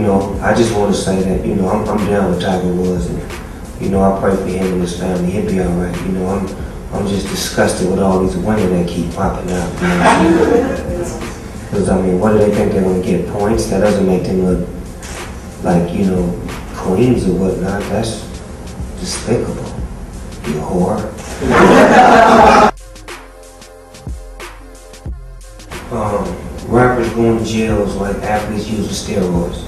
I just want to say that, I'm down with Tiger Woods, and, I pray for him and his family. He'll be all right. I'm just disgusted with all these women that keep popping out. Because, what do they think they're going to get points? That doesn't make them look like, queens or whatnot. That's despicable. You whore. Rappers going to jail is like athletes using steroids.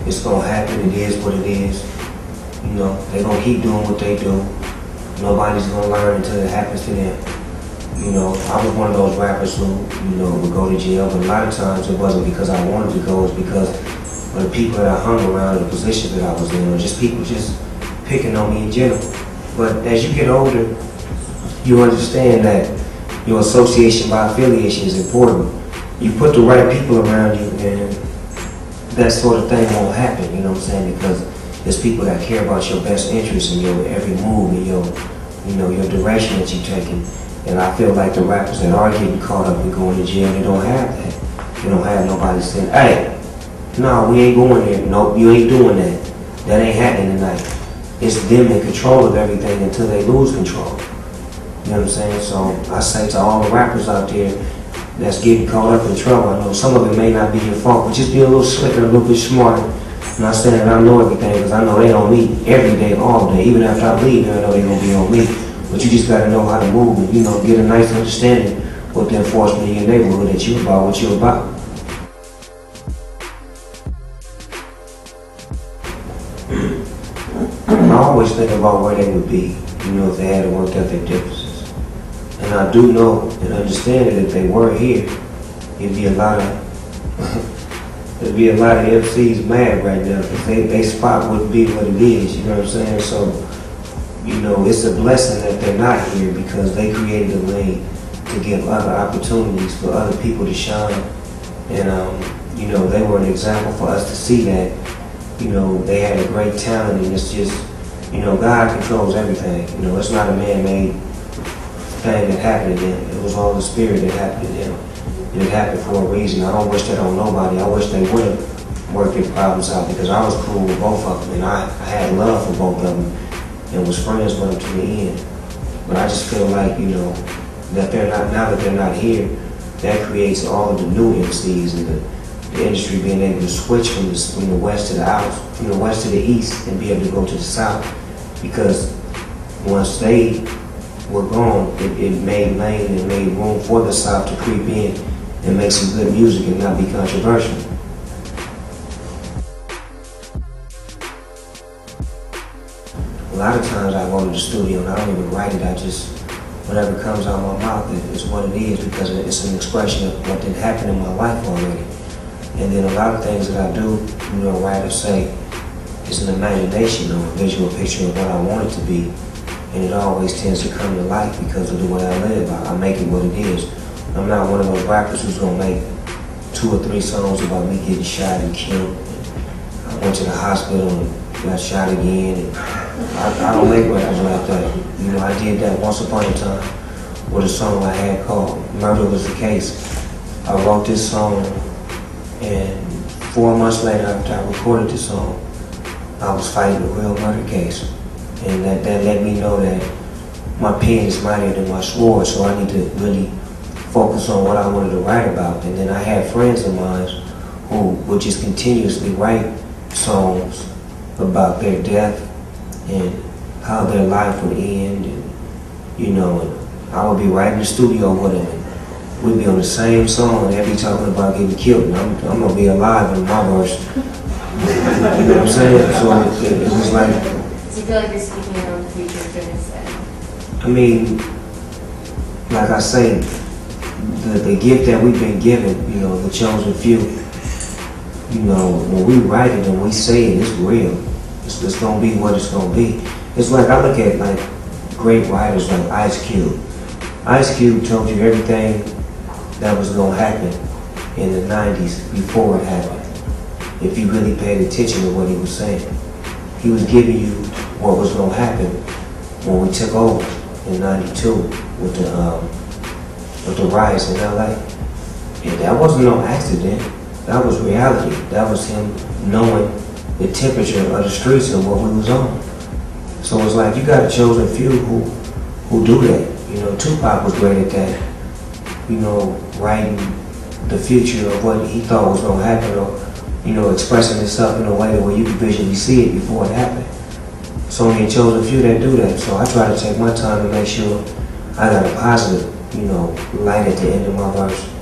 It's gonna happen, it is what it is. They're gonna keep doing what they do. Nobody's gonna learn until it happens to them. I was one of those rappers who, would go to jail, but a lot of times it wasn't because I wanted to go, it was because of the people that I hung around, the positions that I was in, or just people just picking on me in general. But as you get older, you understand that your association by affiliation is important. You put the right people around you, and that sort of thing won't happen, you know what I'm saying? Because there's people that care about your best interests and your every move and your direction that you're taking. And I feel like the rappers that are getting caught up and going to jail, they don't have that. They don't have nobody saying, hey, no, we ain't going there. Nope, you ain't doing that. That ain't happening tonight. It's them in control of everything until they lose control. You know what I'm saying? So I say to all the rappers out there that's getting caught up in trouble, I know some of it may not be your fault, but just be a little slicker, a little bit smarter. I'm not saying that I know everything, because I know they on me every day, all day. Even after I leave, I know they're going to be on me. But you just got to know how to move and, get a nice understanding with the enforcement in your neighborhood that you about what you're about. I always think about where they would be, if they had worked out their differences. And I do know and understand that if they were here, it'd be a lot of MCs mad right now, because they spot wouldn't be what it is, you know what I'm saying? So, it's a blessing that they're not here, because they created a lane to give other opportunities for other people to shine. And, they were an example for us to see that, they had a great talent, and it's just, God controls everything. It's not a man-made thing that happened to them. It was all the spirit that happened to them. And it happened for a reason. I don't wish that on nobody. I wish they would have worked their problems out, because I was cool with both of them, and I had love for both of them and was friends with them to the end. But I just feel like, that they're not, now that they're not here, that creates all of the new MCs and the industry being able to switch from the west to the out, from the west to the east, and be able to go to the south. Because once they were gone, it made lane and made room for the south to creep in and make some good music and not be controversial. A lot of times I go to the studio and I don't even write it, whatever comes out of my mouth is what it is, because it's an expression of what did happen in my life already. And then a lot of things that I do, write or say, is an imagination or a visual picture of what I want it to be. And it always tends to come to life because of the way I live. I make it what it is. I'm not one of those rappers who's gonna make 2 or 3 songs about me getting shot and killed. I went to the hospital and got shot again. And I don't make records like that. I did that once upon a time with a song I had called Murder Was the Case. I wrote this song, and 4 months later after I recorded the song, I was fighting a real murder case. And that let me know that my pen is mightier than my sword, so I need to really focus on what I wanted to write about. And then I had friends of mine who would just continuously write songs about their death and how their life would end. And, and I would be right in the studio with them, and we'd be on the same song, and they'd be talking about getting killed. And I'm going to be alive in my verse. You know what I'm saying? So it was like... Do you feel like you're speaking your own future goodness then? I mean, like I say, the gift that we've been given, the chosen few, when we write it and we say it, it's real. It's going to be what it's going to be. It's like, I look at like great writers like Ice Cube. Ice Cube told you everything that was going to happen in the 90s before it happened. If you really paid attention to what he was saying. He was giving you what was going to happen when we took over in '92 with the riots in LA. And that wasn't no accident. That was reality. That was him knowing the temperature of the streets and what we was on. So it's like you got a chosen few who do that. You know, Tupac was great at that. You know, writing the future of what he thought was gonna happen, or you know, expressing himself in a way where you can visually see it before it happened. It's only a chosen few that do that. So I try to take my time to make sure I got a positive, you know, light at the end of my verse.